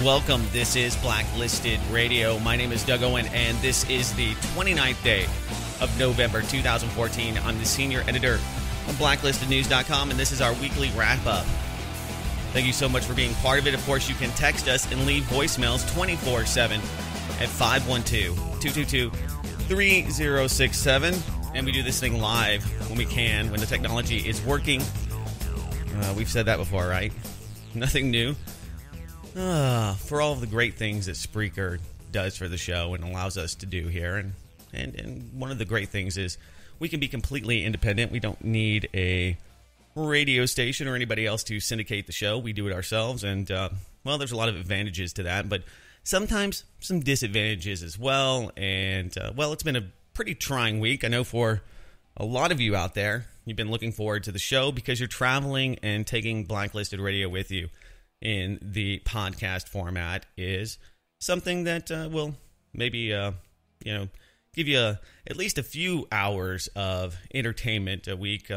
welcome. This is Blacklisted Radio. My name is Doug Owen, and this is the 29th day of November 2014. I'm the senior editor of BlacklistedNews.com, and this is our weekly wrap-up. Thank you so much for being part of it. Of course, you can text us and leave voicemails 24/7 at 512-222-3067. And we do this thing live when we can, when the technology is working. We've said that before, right? Nothing new. For all of the great things that Spreaker does for the show and allows us to do here. And one of the great things is we can be completely independent. We don't need a radio station or anybody else to syndicate the show. We do it ourselves. And, there's a lot of advantages to that. But sometimes some disadvantages as well. And, it's been a pretty trying week. I know for a lot of you out there, you've been looking forward to the show because you're traveling and taking Blacklisted Radio with you in the podcast format is something that will maybe, give you at least a few hours of entertainment a week.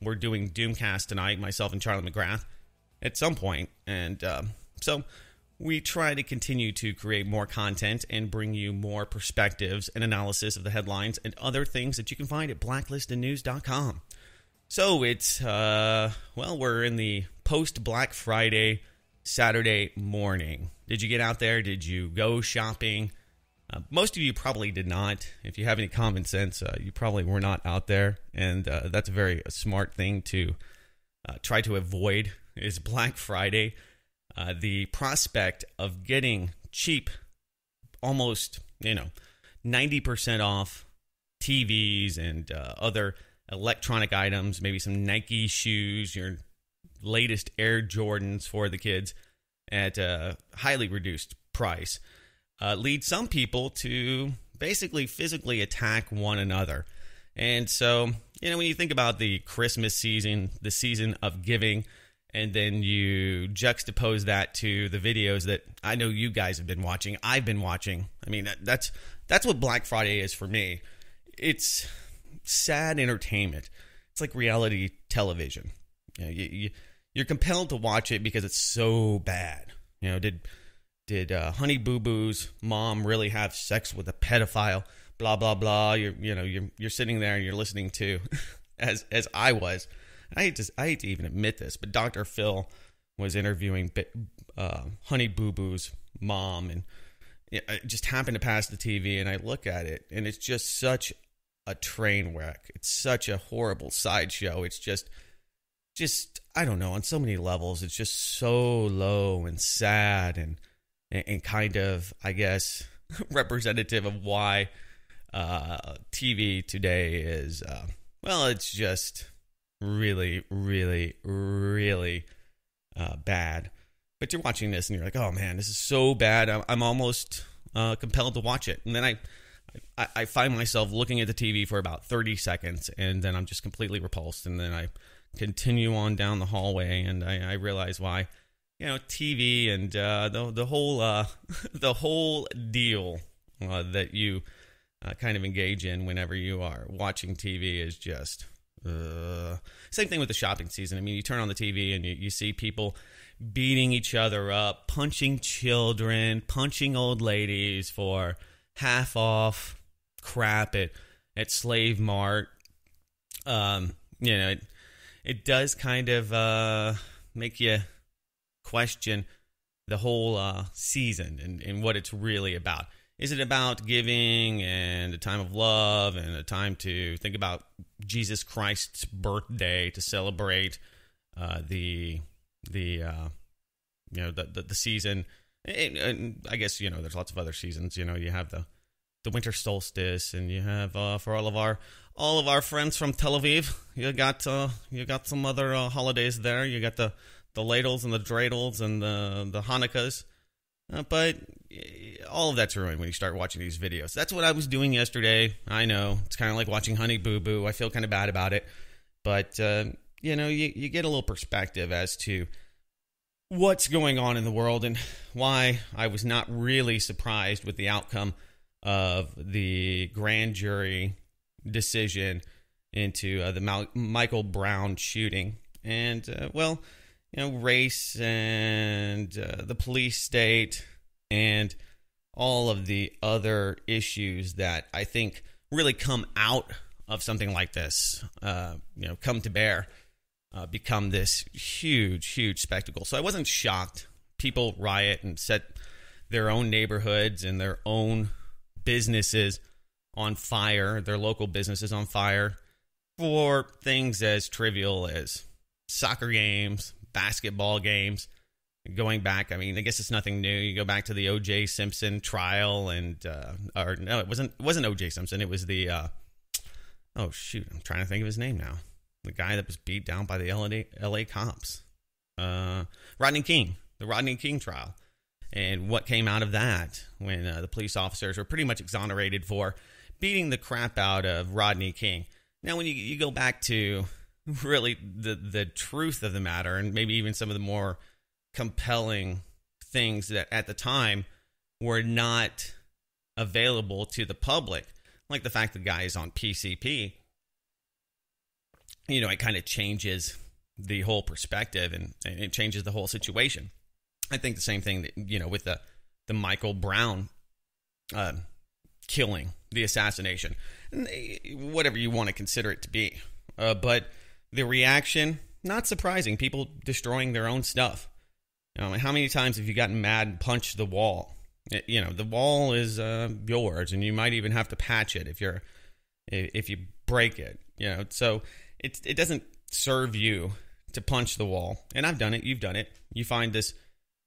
We're doing Doomcast tonight, myself and Charlie McGrath, at some point. And so we try to continue to create more content and bring you more perspectives and analysis of the headlines and other things that you can find at blacklistednews.com. So it's, we're in the post-Black Friday Saturday morning. Did you get out there? Did you go shopping? Most of you probably did not. If you have any common sense, you probably were not out there. And that's a very smart thing to try to avoid is Black Friday. The prospect of getting cheap, almost, 90% off TVs and other electronic items, maybe some Nike shoes, your latest Air Jordans for the kids at a highly reduced price, leads some people to basically physically attack one another. And so, when you think about the Christmas season, the season of giving, and then you juxtapose that to the videos that I know you guys have been watching, I've been watching. I mean, that's what Black Friday is for me. It's sad entertainment. It's like reality television. You're compelled to watch it because it's so bad. Did Honey Boo Boo's mom really have sex with a pedophile? Blah blah blah. You're sitting there and you're listening to, as I was. I hate to even admit this, but Dr. Phil was interviewing Honey Boo Boo's mom, and it just happened to pass the TV, and I look at it, and it's just such a train wreck. It's such a horrible sideshow. It's just I don't know, on so many levels, it's just so low and sad and kind of, I guess, representative of why TV today is, it's just really, really, really bad. But you're watching this and you're like, oh man, this is so bad. I'm almost compelled to watch it. And then I find myself looking at the TV for about 30 seconds, and then I'm just completely repulsed. And then I continue on down the hallway, and I realize why, TV and the whole deal that you kind of engage in whenever you are watching TV is just same thing with the shopping season. I mean, you turn on the TV and you see people beating each other up, punching children, punching old ladies for half off crap at Slave Mart. It does kind of make you question the whole season and what it's really about. Is it about giving and a time of love and a time to think about Jesus Christ's birthday, to celebrate the season? And I guess there's lots of other seasons. You have the winter solstice, and you have for all of our friends from Tel Aviv, you got some other holidays there. You got the ladles and the dreidels and the Hanukkahs. But all of that's ruined when you start watching these videos. That's what I was doing yesterday. I know. It's kind of like watching Honey Boo Boo. I feel kind of bad about it. But, you get a little perspective as to what's going on in the world and why I was not really surprised with the outcome of the grand jury decision into the Michael Brown shooting. And, race and the police state and all of the other issues that I think really come out of something like this, come to bear, become this huge, huge spectacle. So I wasn't shocked. People riot and set their own neighborhoods and their own businesses on fire, their local businesses on fire, for things as trivial as soccer games, basketball games. Going back, I guess it's nothing new. You go back to the O.J. Simpson trial, and it wasn't O.J. Simpson. It was the I'm trying to think of his name now. The guy that was beat down by the L.A. cops, Rodney King, the Rodney King trial, and what came out of that when the police officers were pretty much exonerated for beating the crap out of Rodney King. Now, when you go back to really the truth of the matter, and maybe even some of the more compelling things that at the time were not available to the public, like the fact the guy is on PCP, it kind of changes the whole perspective and it changes the whole situation. I think the same thing that, with the Michael Brown killing, the assassination, whatever you want to consider it to be. But the reaction, not surprising. People destroying their own stuff. How many times have you gotten mad and punched the wall? The wall is yours, and you might even have to patch it if you break it. So it doesn't serve you to punch the wall. And I've done it. You've done it. You find this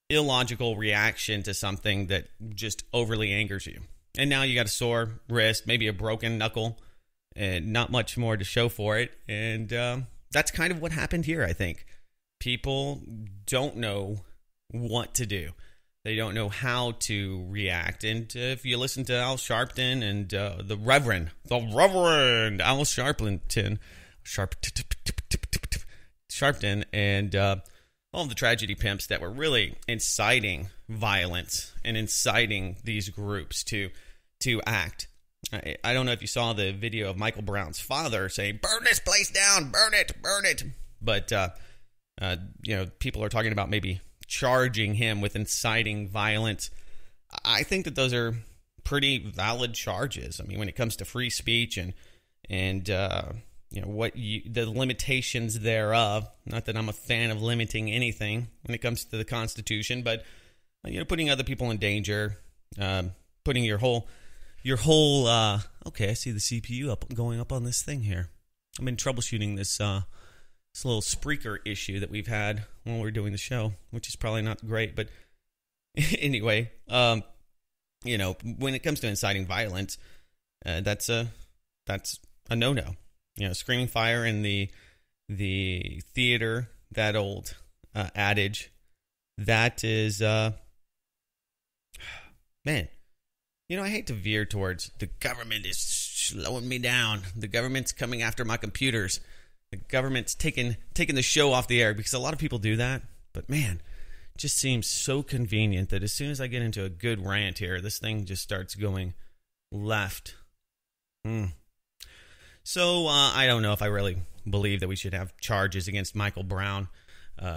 illogical reaction to something that just overly angers you, and now you got a sore wrist, maybe a broken knuckle, and not much more to show for it. And that's kind of what happened here. I think people don't know what to do. They don't know how to react. And if you listen to Al Sharpton and the Reverend Al Sharpton, and all the tragedy pimps that were really inciting violence and inciting these groups to act. I don't know if you saw the video of Michael Brown's father saying, "Burn this place down, burn it." But people are talking about maybe charging him with inciting violence. I think that those are pretty valid charges. When it comes to free speech and the limitations thereof. Not that I'm a fan of limiting anything when it comes to the Constitution, but putting other people in danger, putting your whole. Okay, I see the CPU going up on this thing here. I've been troubleshooting this little Spreaker issue that we've had when we're doing the show, which is probably not great, but anyway, when it comes to inciting violence, that's a no-no. Screaming fire in the theater, that old adage, that is, man, I hate to veer towards the government is slowing me down. The government's coming after my computers. The government's taking the show off the air, because a lot of people do that. But man, it just seems so convenient that as soon as I get into a good rant here, this thing just starts going left. So I don't know if I really believe that we should have charges against Michael Brown,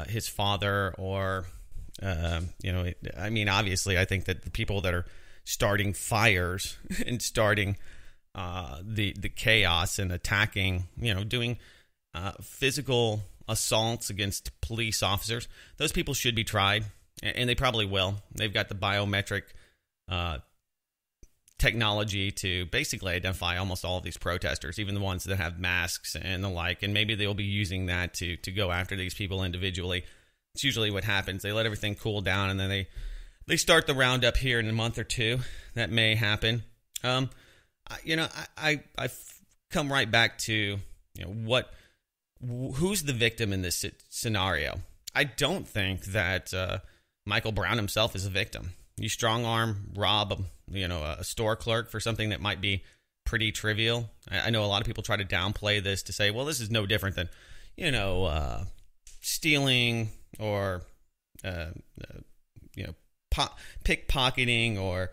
his father, or obviously I think that the people that are starting fires and starting the chaos and attacking, doing physical assaults against police officers, those people should be tried, and they probably will. They've got the biometric technology to basically identify almost all of these protesters, even the ones that have masks and the like, and maybe they'll be using that to go after these people individually. It's usually what happens. They let everything cool down, and then they start the roundup here in a month or two. That may happen. I've come right back to who's the victim in this scenario. I don't think that Michael Brown himself is a victim. You strong arm rob a store clerk for something that might be pretty trivial. I know a lot of people try to downplay this to say, well, this is no different than stealing or pickpocketing, or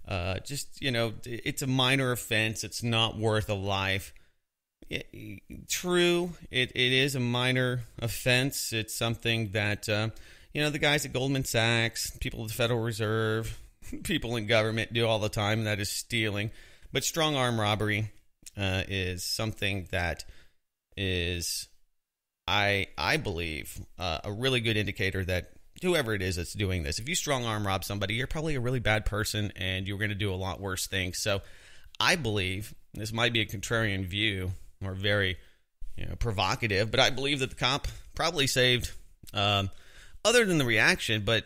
it's a minor offense. It's not worth a life. True, it is a minor offense. It's something that, the guys at Goldman Sachs, people at the Federal Reserve, people in government do all the time, and that is stealing. But strong arm robbery is something that is, I believe, a really good indicator that whoever it is that's doing this, if you strong arm rob somebody, you're probably a really bad person and you're going to do a lot worse things. So I believe, this might be a contrarian view or very provocative, but I believe that the cop probably saved, other than the reaction, but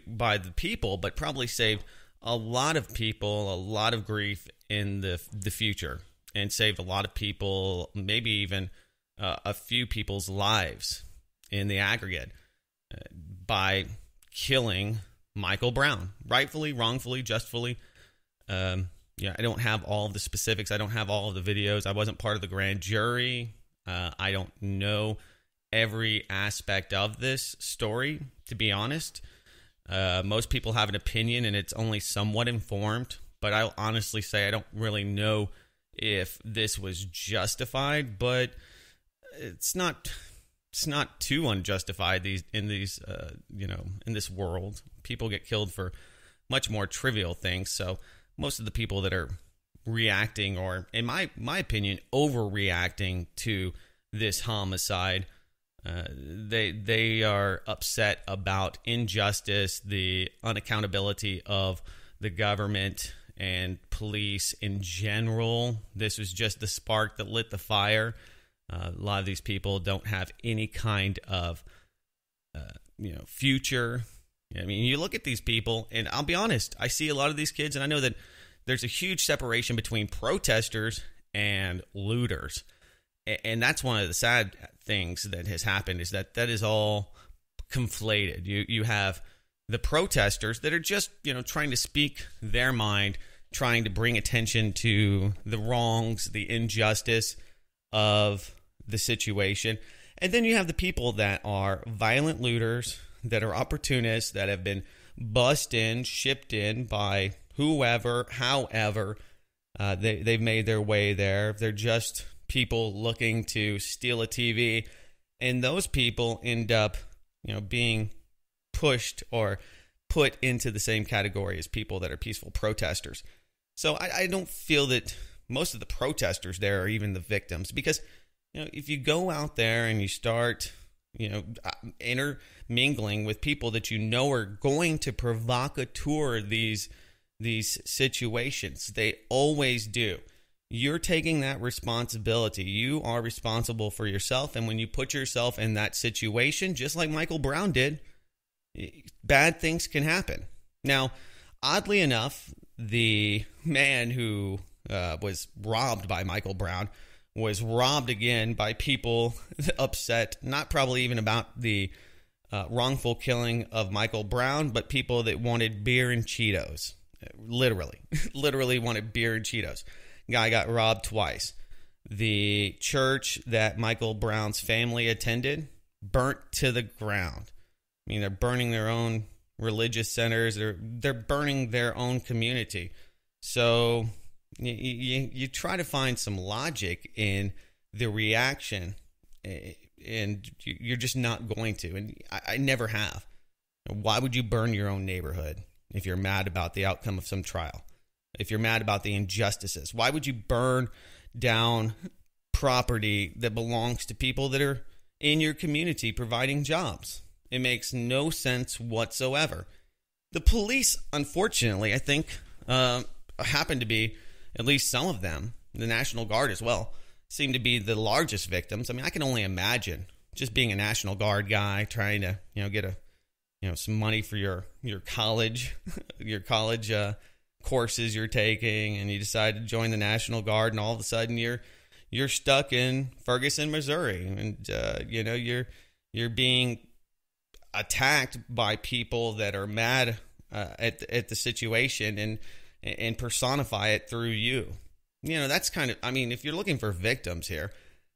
by the people, but probably saved a lot of people, a lot of grief in the future, and saved a lot of people, maybe even a few people's lives in the aggregate by killing Michael Brown, rightfully, wrongfully, justfully. I don't have all of the specifics. I don't have all of the videos. I wasn't part of the grand jury. I don't know every aspect of this story, to be honest. Most people have an opinion, and it's only somewhat informed. But I'll honestly say I don't really know if this was justified. But it's not too unjustified. In this world, people get killed for much more trivial things. So most of the people that are reacting, or in my opinion, overreacting to this homicide, they are upset about injustice, the unaccountability of the government and police in general. This was just the spark that lit the fire. A lot of these people don't have any kind of future. I mean, you look at these people, and I'll be honest, I see a lot of these kids, and I know that there's a huge separation between protesters and looters. And that's one of the sad things that has happened, is that is all conflated. You have the protesters that are just, trying to speak their mind, trying to bring attention to the wrongs, the injustice of the situation. And then you have the people that are violent looters, that are opportunists, that have been bussed in, shipped in by whoever, however, they've made their way there. They're just people looking to steal a TV, and those people end up, being pushed or put into the same category as people that are peaceful protesters. So I don't feel that most of the protesters there are even the victims, because if you go out there and you start intermingling with people that are going to provocateur these situations, they always do. You're taking that responsibility. You are responsible for yourself, and when you put yourself in that situation, just like Michael Brown did, bad things can happen. Now, oddly enough, the man who was robbed by Michael Brown was robbed again by people upset, not probably even about the wrongful killing of Michael Brown, but people that wanted beer and Cheetos. Literally wanted beer and Cheetos. Guy got robbed twice. The church that Michael Brown's family attended burnt to the ground. I mean, they're burning their own religious centers. They're burning their own community. So you try to find some logic in the reaction, and you're just not going to. And I never have. Why would you burn your own neighborhood if you're mad about the outcome of some trial? If you're mad about the injustices? Why would you burn down property that belongs to people that are in your community providing jobs? It makes no sense whatsoever. The police, unfortunately, I think, happen to be, at least some of them, the National Guard as well, seem to be the largest victims. I mean, I can only imagine just being a National Guard guy trying to, get some money for your college, courses you're taking, and you decide to join the National Guard, and all of a sudden you're stuck in Ferguson, Missouri, and you're being attacked by people that are mad at the situation and personify it through you. That's kind of, I mean, if you're looking for victims here,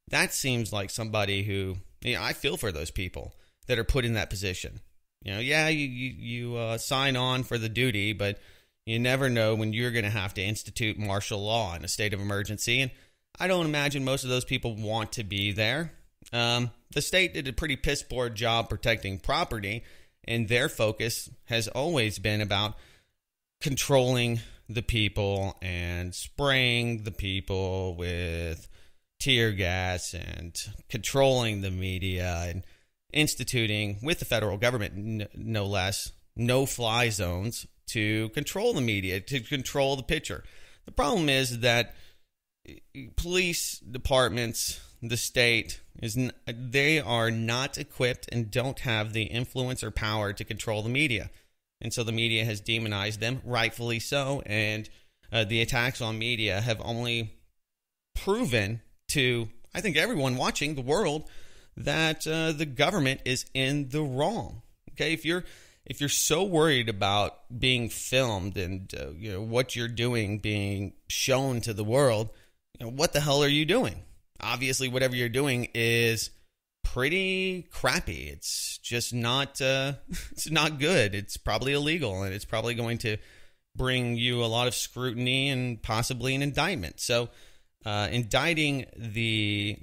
that seems like somebody who, I feel for those people that are put in that position. You sign on for the duty, but you never know when you're going to have to institute martial law in a state of emergency. And I don't imagine most of those people want to be there. The state did a pretty piss poor job protecting property, and their focus has always been about controlling the people and spraying the people with tear gas and controlling the media and instituting, with the federal government no less, no-fly zones to control the media, to control the picture. The problem is that police departments, the state, they are not equipped and don't have the influence or power to control the media. And so the media has demonized them, rightfully so. And the attacks on media have only proven to, I think, everyone watching the world that the government is in the wrong. Okay, if you're so worried about being filmed and what you're doing being shown to the world, what the hell are you doing? Obviously, whatever you're doing is pretty crappy. It's just not it's not good. It's probably illegal, and it's probably going to bring you a lot of scrutiny and possibly an indictment. So indicting the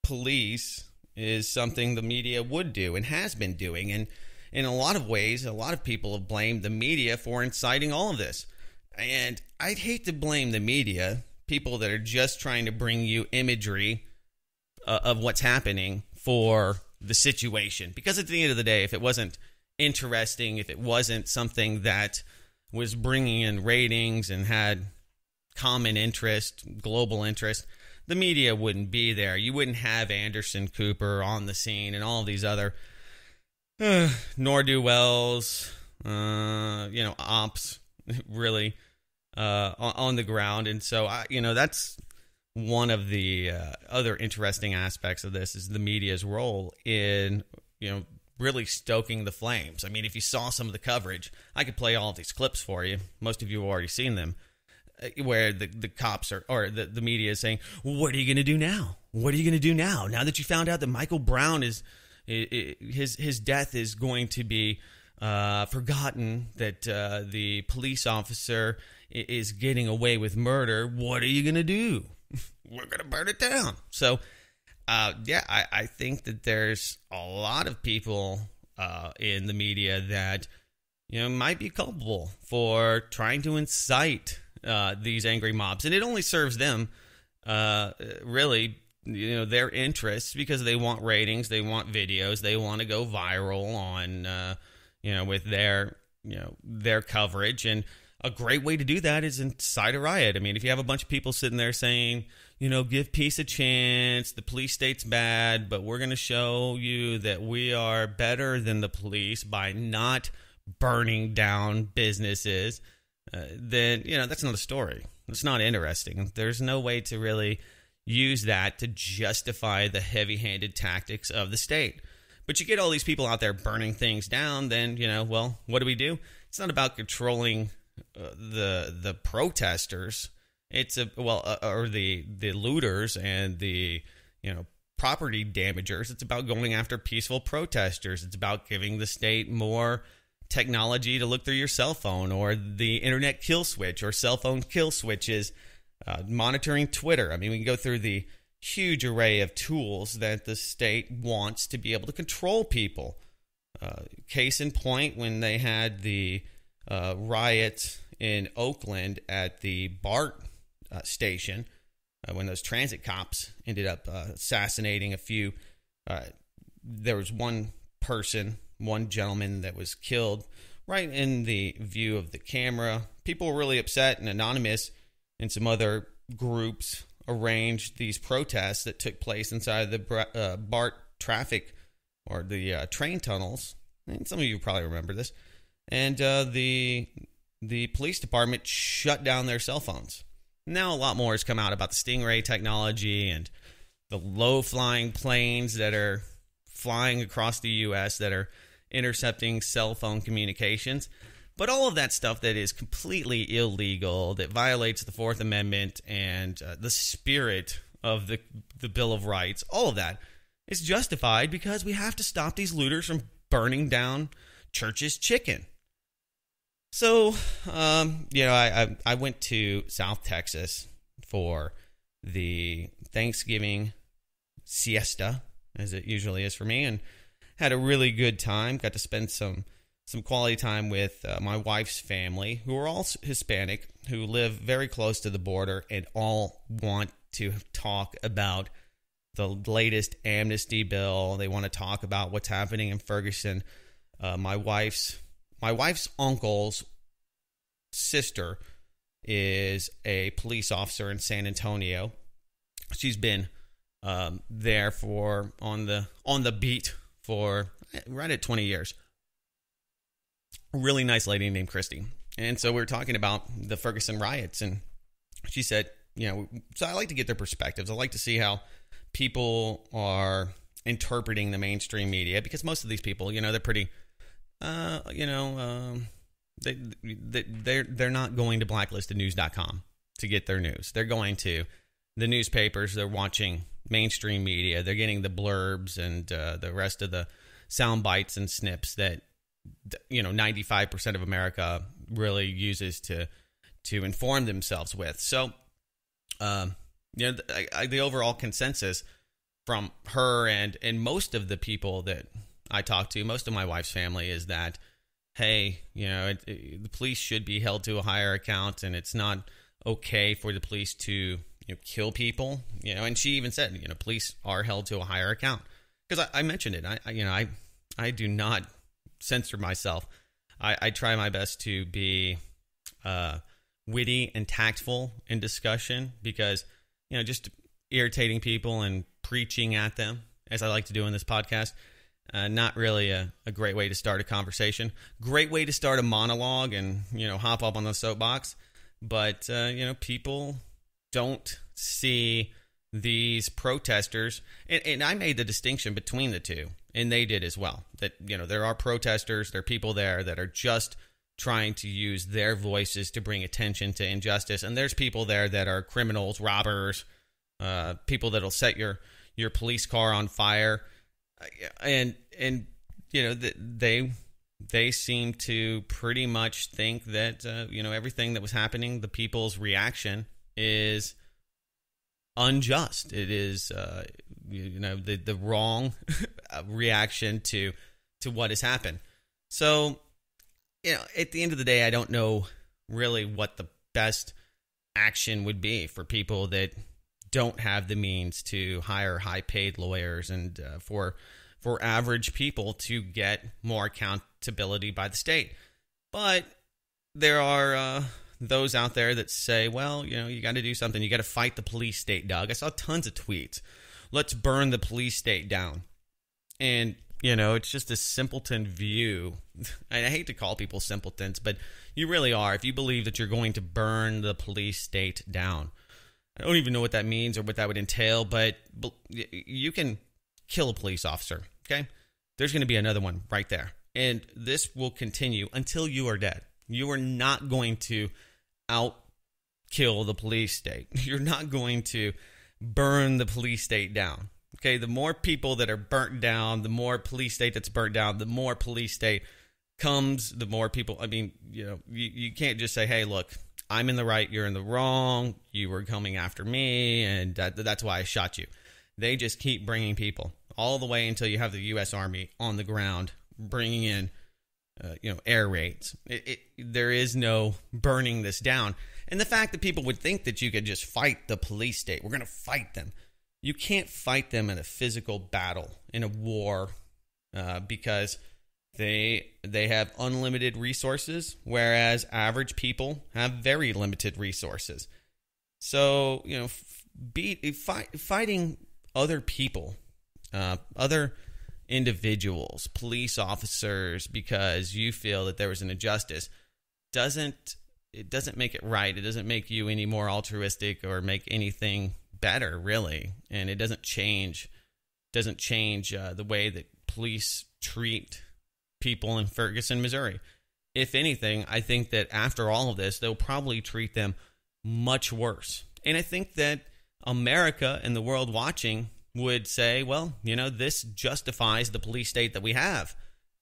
police is something the media would do and has been doing. And in a lot of ways, a lot of people have blamed the media for inciting all of this. And I'd hate to blame the media, people that are just trying to bring you imagery of what's happening, for the situation. Because at the end of the day, if it wasn't interesting, if it wasn't something that was bringing in ratings and had common interest, global interest, the media wouldn't be there. You wouldn't have Anderson Cooper on the scene and all of these other Nor-do-wells, ops, really, on the ground. And so, that's one of the other interesting aspects of this, is the media's role in, really stoking the flames. I mean, if you saw some of the coverage, I could play all of these clips for you. Most of you have already seen them, where the cops or the media is saying, what are you going to do now? What are you going to do now? Now that you found out that Michael Brown his death is going to be forgotten, that the police officer is getting away with murder, what are you going to do? We're going to burn it down. So, I think that there's a lot of people in the media that, might be culpable for trying to incite these angry mobs. And it only serves them, really, their interests, because they want ratings, they want videos, they want to go viral on, with their coverage. And a great way to do that is incite a riot. I mean, if you have a bunch of people sitting there saying, give peace a chance, the police state's bad, but we're going to show you that we are better than the police by not burning down businesses, then, that's not a story. It's not interesting. There's no way to really use that to justify the heavy-handed tactics of the state. But you get all these people out there burning things down, then, what do? It's not about controlling the protesters. It's or the looters and the property damagers. It's about going after peaceful protesters. It's about giving the state more technology to look through your cell phone, or the internet kill switch, or cell phone kill switches, monitoring Twitter. I mean, we can go through the huge array of tools that the state wants to be able to control people. Case in point, when they had the riots in Oakland at the BART station, when those transit cops ended up assassinating a few, there was one gentleman that was killed right in the view of the camera. People were really upset, and Anonymous and some other groups arranged these protests that took place inside the BART traffic, or the train tunnels. And some of you probably remember this. And the police department shut down their cell phones. Now a lot more has come out about the Stingray technology and the low-flying planes that are flying across the U.S. that are intercepting cell phone communications. But all of that stuff that is completely illegal, that violates the Fourth Amendment and the spirit of the Bill of Rights, all of that is justified because we have to stop these looters from burning down Church's Chicken. So, I went to South Texas for the Thanksgiving siesta, as it usually is for me, and had a really good time. Got to spend some quality time with my wife's family, who are all Hispanic, who live very close to the border, and all want to talk about the latest amnesty bill. They want to talk about what's happening in Ferguson. My wife's uncle's sister is a police officer in San Antonio. She's been there on the beat for right at 20 years. A really nice lady named Christy. And so we were talking about the Ferguson riots, and she said, so I like to get their perspectives. I like to see how people are interpreting the mainstream media, because most of these people, they're pretty, they're not going to blacklistednews.com to get their news. They're going to the newspapers. They're watching mainstream media. They're getting the blurbs and the rest of the sound bites and snips that 95% of America really uses to inform themselves with. So, the overall consensus from her and most of the people that I talk to, most of my wife's family, is that, hey, the police should be held to a higher account, and it's not okay for the police to kill people. And she even said, police are held to a higher account, because I mentioned it. I do not censor myself. I try my best to be witty and tactful in discussion, because just irritating people and preaching at them, as I like to do in this podcast, not really a great way to start a conversation. Great way to start a monologue and hop up on the soapbox, but people don't see these protesters, and I made the distinction between the two, and they did as well. That there are protesters, there are people there that are just trying to use their voices to bring attention to injustice, and there's people there that are criminals, robbers, people that'll set your police car on fire, and they seem to pretty much think that everything that was happening, the people's reaction, is unjust. It is the wrong reaction to what has happened. So at the end of the day, I don't know really what the best action would be for people that don't have the means to hire high-paid lawyers, and for average people to get more accountability by the state. But there are those out there that say, well, you got to do something. You got to fight the police state, Doug. I saw tons of tweets. Let's burn the police state down. And, it's just a simpleton view. And I hate to call people simpletons, but you really are if you believe that you're going to burn the police state down. I don't even know what that means or what that would entail, but you can kill a police officer, okay? There's going to be another one right there. And this will continue until you are dead. You are not going to out-kill the police state. You're not going to burn the police state down, okay? The more people that are burnt down, the more police state that's burnt down, the more police state comes, the more people, you can't just say, hey, look, I'm in the right, you're in the wrong, you were coming after me, and that's why I shot you. They just keep bringing people all the way until you have the U.S. Army on the ground bringing in, air raids. There is no burning this down. And the fact that people would think that you could just fight the police state, we're going to fight them. You can't fight them in a physical battle, in a war, because they have unlimited resources, whereas average people have very limited resources. So, fighting other people, other individuals, police officers, because you feel that there was an injustice, doesn't make it right. It doesn't make you any more altruistic or make anything better, really. And it doesn't change the way that police treat people in Ferguson, Missouri. If anything, I think that after all of this, they'll probably treat them much worse. And I think that America and the world watching would say, well, this justifies the police state that we have.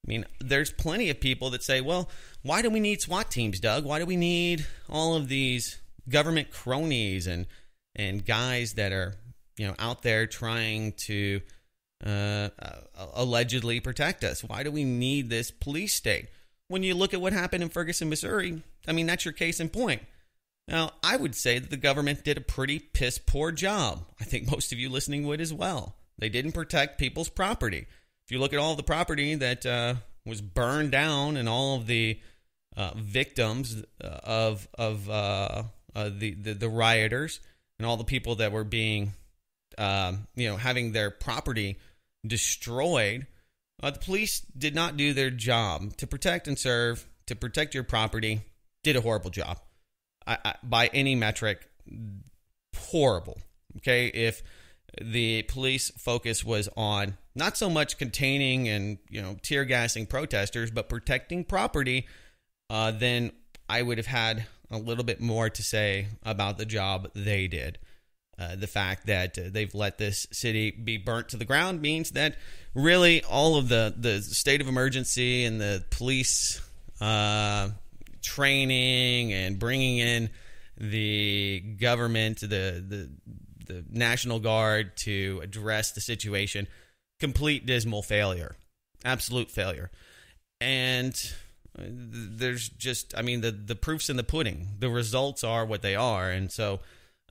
I mean, there's plenty of people that say, well, why do we need SWAT teams, Doug? Why do we need all of these government cronies and and guys that are, out there trying to allegedly protect us. Why do we need this police state? When you look at what happened in Ferguson, Missouri, I mean, that's your case in point. Now, I would say that the government did a pretty piss poor job. I think most of you listening would as well. They didn't protect people's property. If you look at all the property that was burned down and all of the victims of the rioters and all the people that were being, having their property destroyed, the police did not do their job to protect and serve, to protect your property. Did a horrible job. By any metric, horrible. Okay, if the police focus was on not so much containing and tear gassing protesters, but protecting property, then I would have had a little bit more to say about the job they did. The fact that they've let this city be burnt to the ground means that really all of the state of emergency and the police training and bringing in the government, the National Guard to address the situation, complete dismal failure, absolute failure. And there's just, the proof's in the pudding. The results are what they are. And so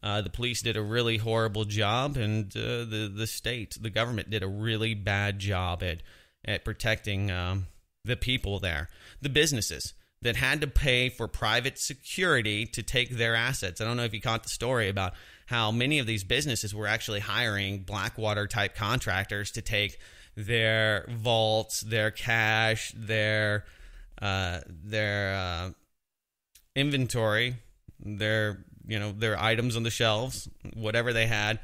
the police did a really horrible job, and the government did a really bad job at protecting the people there, the businesses that had to pay for private security to take their assets. I don't know if you caught the story about how many of these businesses were actually hiring Blackwater-type contractors to take their vaults, their cash, their inventory, their items on the shelves, whatever they had,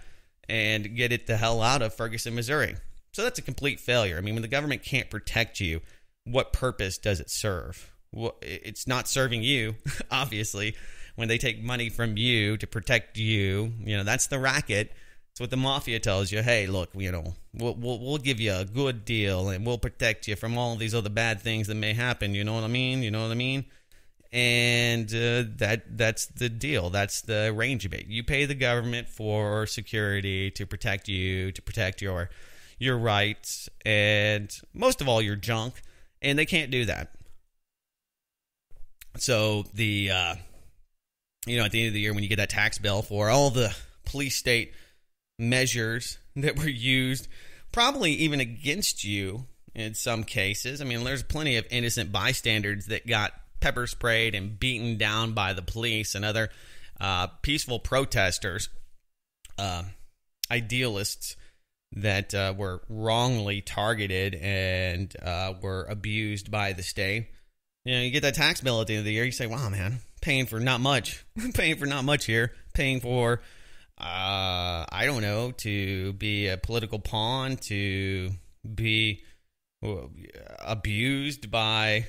and get it the hell out of Ferguson, Missouri. So that's a complete failure. When the government can't protect you, what purpose does it serve? Well, it's not serving you, obviously, when they take money from you to protect you. That's the racket. It's what the mafia tells you. Hey, look, we'll give you a good deal and we'll protect you from all these other bad things that may happen. You know what I mean? And that's the deal. That's the range of it. You pay the government for security to protect you, to protect your rights, and most of all, your junk. And they can't do that. So at the end of the year, when you get that tax bill for all the police state measures that were used, probably even against you in some cases. There's plenty of innocent bystanders that got pepper sprayed and beaten down by the police and other peaceful protesters, idealists that were wrongly targeted and were abused by the state. You get that tax bill at the end of the year, you say, wow, man, paying for not much. Paying for not much here. Paying for, I don't know, to be a political pawn, to be abused by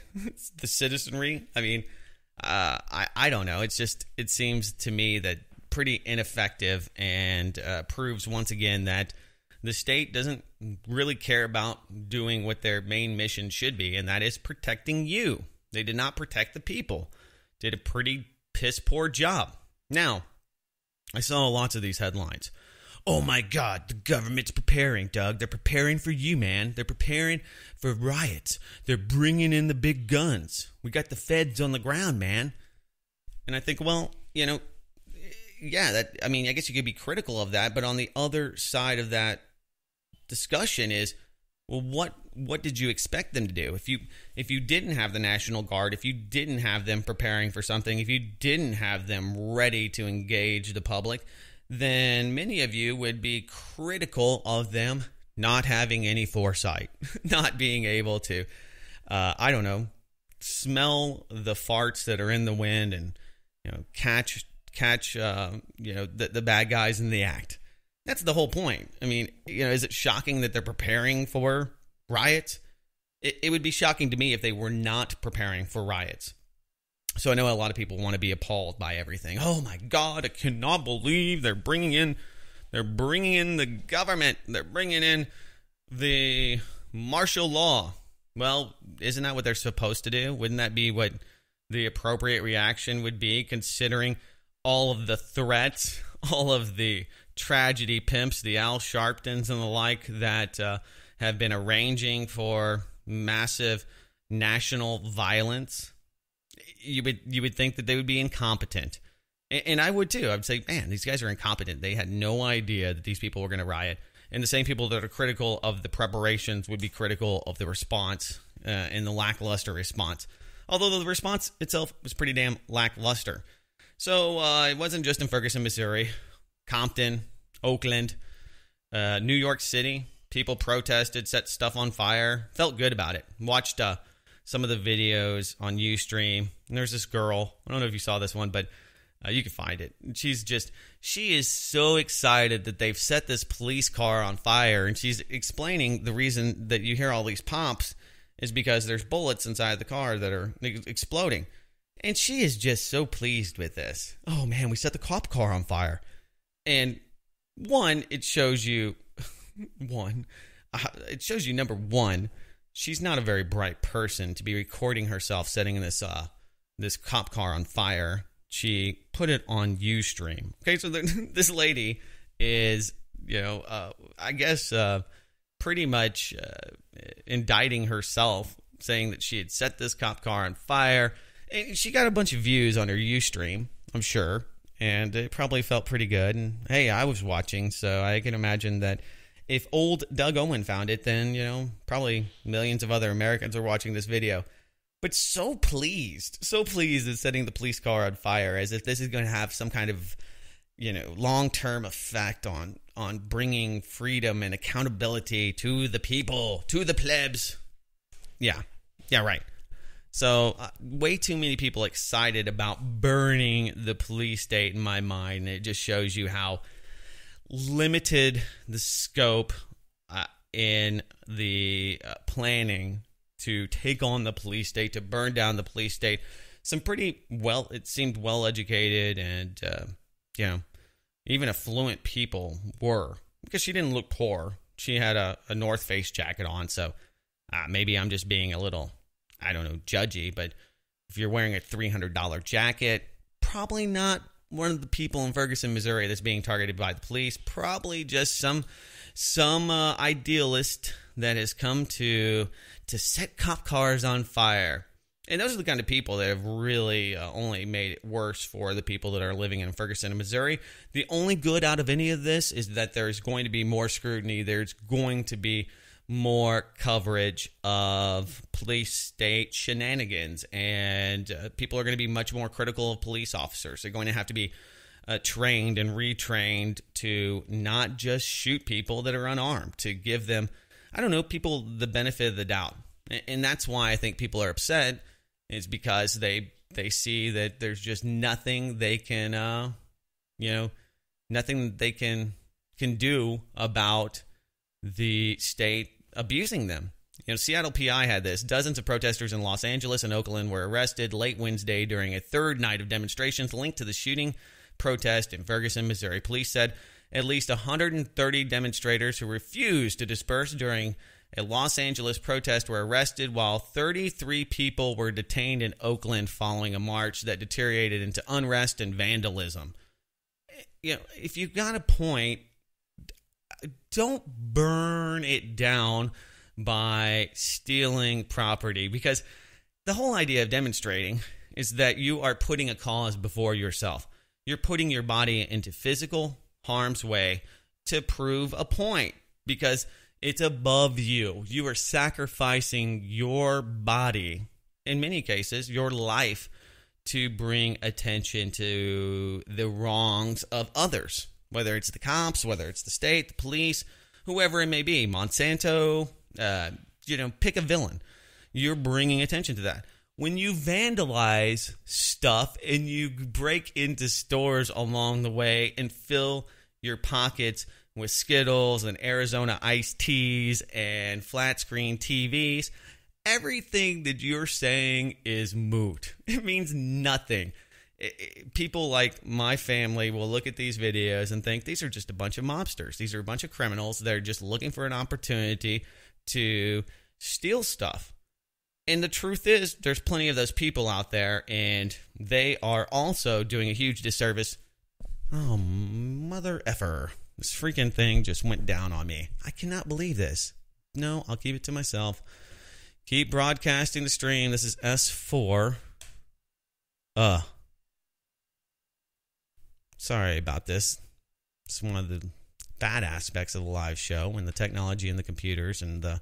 the citizenry. I don't know. It seems to me that pretty ineffective, and proves once again that the state doesn't really care about doing what their main mission should be, and that is protecting you. They did not protect the people. Did a pretty piss poor job. Now, I saw lots of these headlines. Oh my God, the government's preparing, Doug. They're preparing for you, man. They're preparing for riots. They're bringing in the big guns. We got the feds on the ground, man. And I think, well, yeah, I guess you could be critical of that, but on the other side of that discussion is, well, what did you expect them to do? If you didn't have the National Guard, if you didn't have them preparing for something, if you didn't have them ready to engage the public, then many of you would be critical of them not having any foresight, not being able to, smell the farts that are in the wind and, catch the bad guys in the act. That's the whole point. Is it shocking that they're preparing for riots? It would be shocking to me if they were not preparing for riots. So I know a lot of people want to be appalled by everything. Oh my God, I cannot believe they're bringing in the government. They're bringing in the martial law. Well, isn't that what they're supposed to do? Wouldn't that be what the appropriate reaction would be, considering all of the threats, all of the tragedy pimps, the Al Sharptons and the like, that have been arranging for massive national violence, you would think that they would be incompetent. And I would too. I would say, man, these guys are incompetent. They had no idea that these people were going to riot. And the same people that are critical of the preparations would be critical of the response and the lackluster response. Although the response itself was pretty damn lackluster. So it wasn't just in Ferguson, Missouri, Compton, Oakland, New York City. People protested, set stuff on fire, felt good about it. Watched some of the videos on Ustream. And there's this girl. I don't know if you saw this one, but you can find it. She is so excited that they've set this police car on fire. And she's explaining the reason that you hear all these pops is because there's bullets inside the car that are exploding. And she is just so pleased with this. Oh, man, we set the cop car on fire. And it shows you, number one, she's not a very bright person to be recording herself setting this cop car on fire. She put it on Ustream. Okay, so this lady is, I guess, pretty much indicting herself, saying that she had set this cop car on fire. And she got a bunch of views on her Ustream, I'm sure, and it probably felt pretty good. And hey, I was watching, so I can imagine that if old Doug Owen found it, then, probably millions of other Americans are watching this video. But so pleased at setting the police car on fire, as if this is going to have some kind of, long-term effect on bringing freedom and accountability to the people, to the plebs. Yeah, right. So way too many people excited about burning the police state in my mind. And it just shows you how limited the scope in the planning to take on the police state, to burn down the police state. Some pretty it seemed well-educated and, even affluent people were. Because she didn't look poor. She had a North Face jacket on, so maybe I'm just being a little, I don't know, judgy. But if you're wearing a $300 jacket, probably not one of the people in Ferguson, Missouri that's being targeted by the police. Probably just some idealist that has come to set cop cars on fire. And those are the kind of people that have really only made it worse for the people that are living in Ferguson, Missouri. The only good out of any of this is that there's going to be more scrutiny. There's going to be more coverage of police state shenanigans, and people are going to be much more critical of police officers. They're going to have to be trained and retrained to not just shoot people that are unarmed, to give them, people the benefit of the doubt. And that's why I think people are upset, is because they see that there's just nothing they can, nothing they can do about the state abusing them. Seattle PI had this. Dozens of protesters in Los Angeles and Oakland were arrested late Wednesday during a third night of demonstrations linked to the shooting protest in Ferguson, Missouri. Police said at least 130 demonstrators who refused to disperse during a Los Angeles protest were arrested, while 33 people were detained in Oakland following a march that deteriorated into unrest and vandalism. If you got a point, don't burn it down by stealing property, because the whole idea of demonstrating is that you are putting a cause before yourself. You're putting your body into physical harm's way to prove a point, because it's above you. You are sacrificing your body, in many cases, your life, to bring attention to the wrongs of others, whether it's the cops, whether it's the state, the police, whoever it may be, Monsanto, pick a villain. You're bringing attention to that. When you vandalize stuff and you break into stores along the way and fill your pockets with Skittles and Arizona iced teas and flat screen TVs, everything that you're saying is moot. It means nothing. People like my family will look at these videos and think these are just a bunch of mobsters. These are a bunch of criminals. They're just looking for an opportunity to steal stuff. And the truth is, there's plenty of those people out there, and they are also doing a huge disservice Oh, mother effer. This freaking thing just went down on me. I cannot believe this. No, I'll keep it to myself. Keep broadcasting the stream. This is S4. Sorry about this. It's one of the bad aspects of the live show when the technology and the computers and the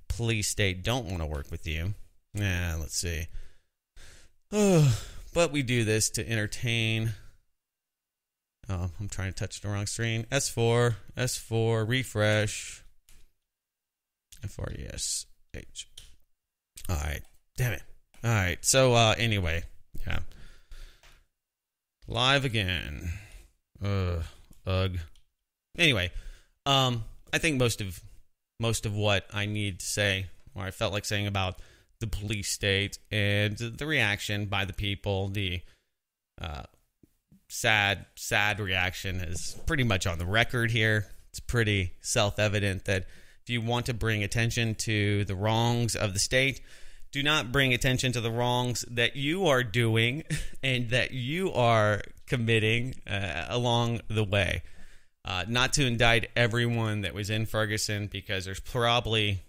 police state don't want to work with you. Let's see. But we do this to entertain. Oh, I'm trying to touch the wrong screen. S4, refresh. F4, yes. H. All right. Damn it. All right. So, anyway. Yeah. Live again. Ugh. Anyway. I think most of what I need to say, or I felt like saying about the police state and the reaction by the people, the sad reaction is pretty much on the record here. It's pretty self-evident that if you want to bring attention to the wrongs of the state, do not bring attention to the wrongs that you are doing and that you are committing along the way. Not to indict everyone that was in Ferguson, because there's probably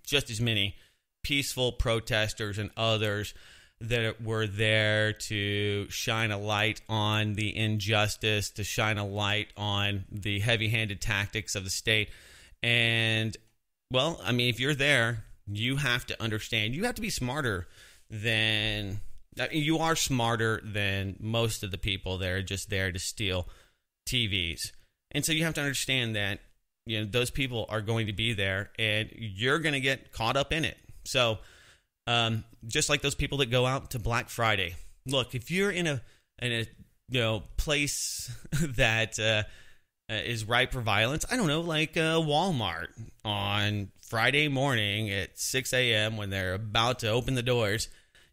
just as many peaceful protesters and others that were there to shine a light on the injustice, to shine a light on the heavy-handed tactics of the state. And, well, I mean, if you're there, you have to understand. You have to be smarter than... you are smarter than most of the people that are just there to steal TVs. And so you have to understand that, you know, those people are going to be there, and you're going to get caught up in it. So, just like those people that go out to Black Friday. Look, if you're in a place that is ripe for violence, I don't know, like Walmart on Friday morning at 6 a.m. when they're about to open the doors,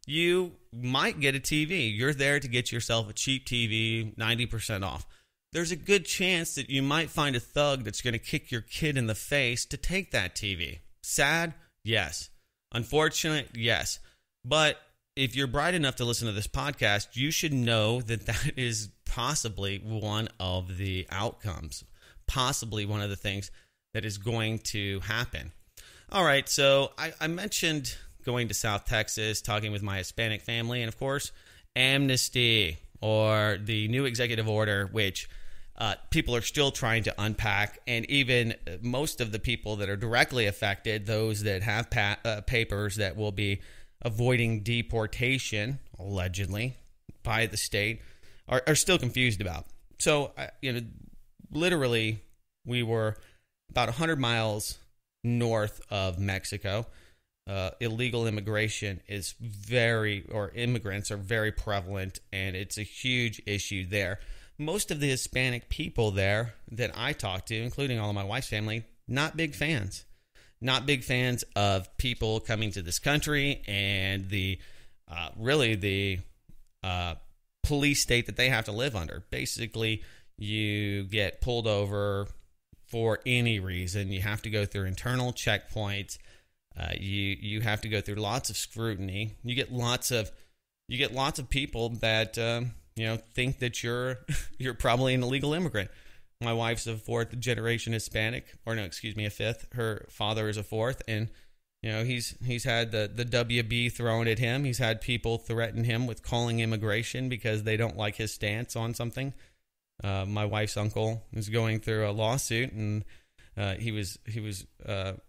you might get a TV. You're there to get yourself a cheap TV, 90% off. There's a good chance that you might find a thug that's going to kick your kid in the face to take that TV. Sad? Yes. Unfortunate? Yes. But if you're bright enough to listen to this podcast, you should know that that is possibly one of the outcomes, possibly one of the things that is going to happen. All right, so I mentioned going to South Texas, talking with my Hispanic family, and of course, amnesty, or the new executive order, which people are still trying to unpack, and even most of the people that are directly affected, those that have papers that will be avoiding deportation, allegedly, by the state, are still confused about. So, literally, we were about 100 miles north of Mexico. Illegal immigration is immigrants are very prevalent, and it's a huge issue there. Most of the Hispanic people there that I talked to, including all of my wife's family, not big fans. Not big fans of people coming to this country and the police state that they have to live under. Basically, you get pulled over for any reason. You have to go through internal checkpoints. You have to go through lots of scrutiny. You get lots of people that think that you're probably an illegal immigrant. My wife's a fourth generation Hispanic, a fifth. Her father is a fourth, and he's had the WB thrown at him. He's had people threaten him with calling immigration because they don't like his stance on something. My wife's uncle is going through a lawsuit, and he was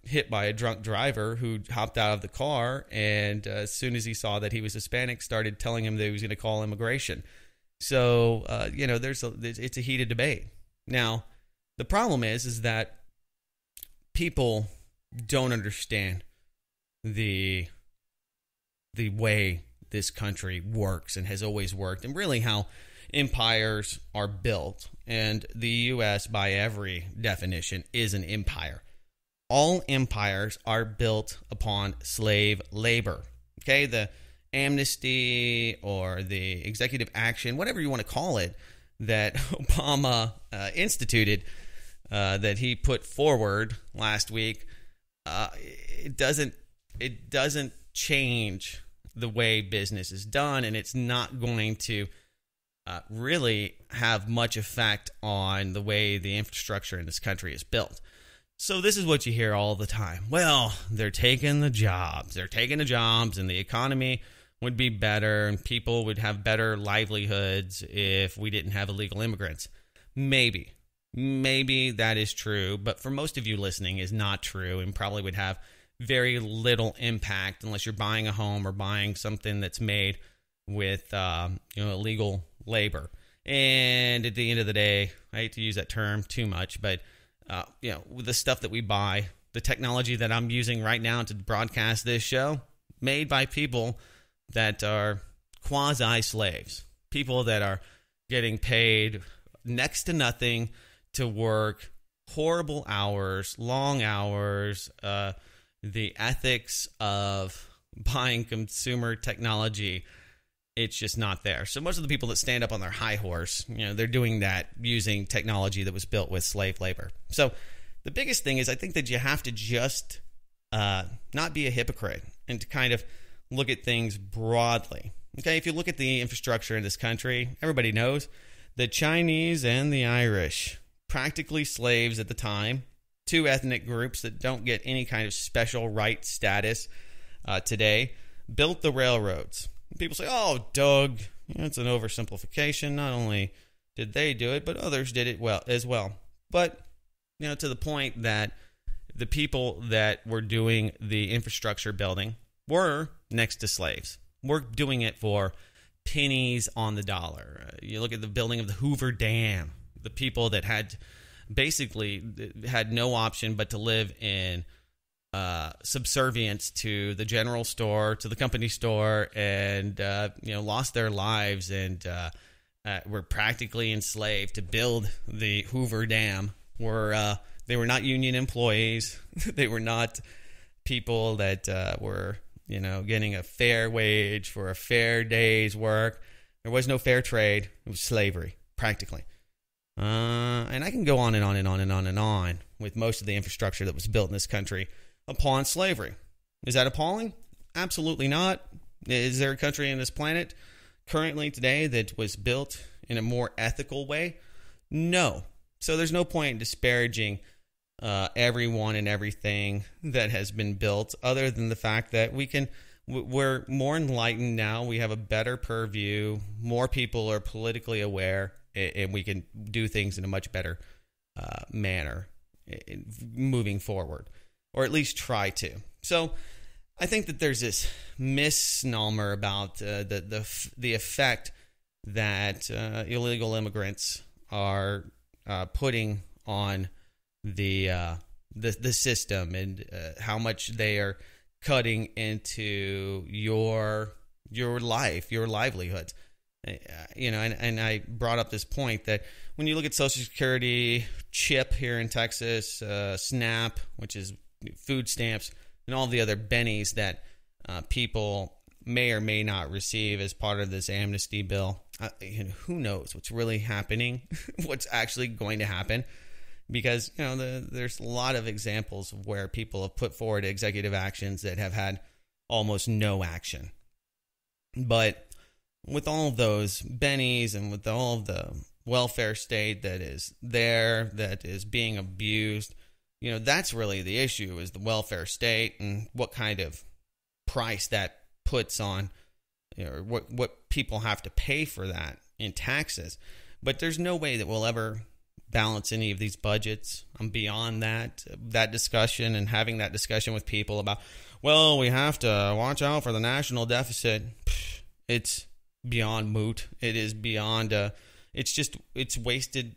hit by a drunk driver who hopped out of the car, and as soon as he saw that he was Hispanic, started telling him that he was going to call immigration. So it's a heated debate. Now, the problem is that people don't understand the way this country works and has always worked, and really how empires are built. And the U.S., by every definition, is an empire. All empires are built upon slave labor. Okay, the amnesty or the executive action, whatever you want to call it, that Obama instituted, that he put forward last week, it doesn't change the way business is done, and it's not going to really have much effect on the way the infrastructure in this country is built. So this is what you hear all the time. Well, they're taking the jobs. They're taking the jobs, and the economy would be better, and people would have better livelihoods if we didn't have illegal immigrants. Maybe that is true, but for most of you listening is not true, and probably would have very little impact unless you're buying a home or buying something that's made with illegal labor. And at the end of the day, I hate to use that term too much, but the stuff that we buy, the technology that I'm using right now to broadcast this show, made by people that are quasi-slaves, people that are getting paid next to nothing to work horrible hours, long hours. The ethics of buying consumer technology, it's just not there. So most of the people that stand up on their high horse, they're doing that using technology that was built with slave labor. So the biggest thing is, I think that you have to just not be a hypocrite and to kind of look at things broadly. Okay, if you look at the infrastructure in this country, everybody knows the Chinese and the Irish, practically slaves at the time, two ethnic groups that don't get any kind of special right status today, built the railroads. People say, oh, Doug, it's an oversimplification. Not only did they do it, but others did it as well. But, to the point that the people that were doing the infrastructure building were next to slaves. We're doing it for pennies on the dollar. You look at the building of the Hoover Dam, the people that had no option but to live in subservience to the general store, to the company store, and lost their lives and were practically enslaved to build the Hoover Dam. They were not union employees. They were not people that were getting a fair wage for a fair day's work. There was no fair trade. It was slavery, practically. And I can go on and on and on and on and on with most of the infrastructure that was built in this country upon slavery. Is that appalling? Absolutely not. Is there a country on this planet currently today that was built in a more ethical way? No. So there's no point in disparaging everyone and everything that has been built, other than the fact that we're more enlightened now. We have a better purview. More people are politically aware, and we can do things in a much better manner moving forward, or at least try to. So I think that there's this misnomer about the effect that illegal immigrants are putting on the system, and how much they are cutting into your life, your livelihood. And I brought up this point that when you look at Social Security, CHIP here in Texas, SNAP, which is food stamps, and all the other bennies that people may or may not receive as part of this amnesty bill, who knows what's really happening, what's actually going to happen. Because, there's a lot of examples of where people have put forward executive actions that have had almost no action. But with all of those bennies and with all of the welfare state that is there, that is being abused, that's really the issue, is the welfare state and what kind of price that puts on, what people have to pay for that in taxes. But there's no way that we'll ever balance any of these budgets. I'm beyond that discussion, and having that discussion with people about, well, we have to watch out for the national deficit. It's beyond moot. It is beyond it's wasted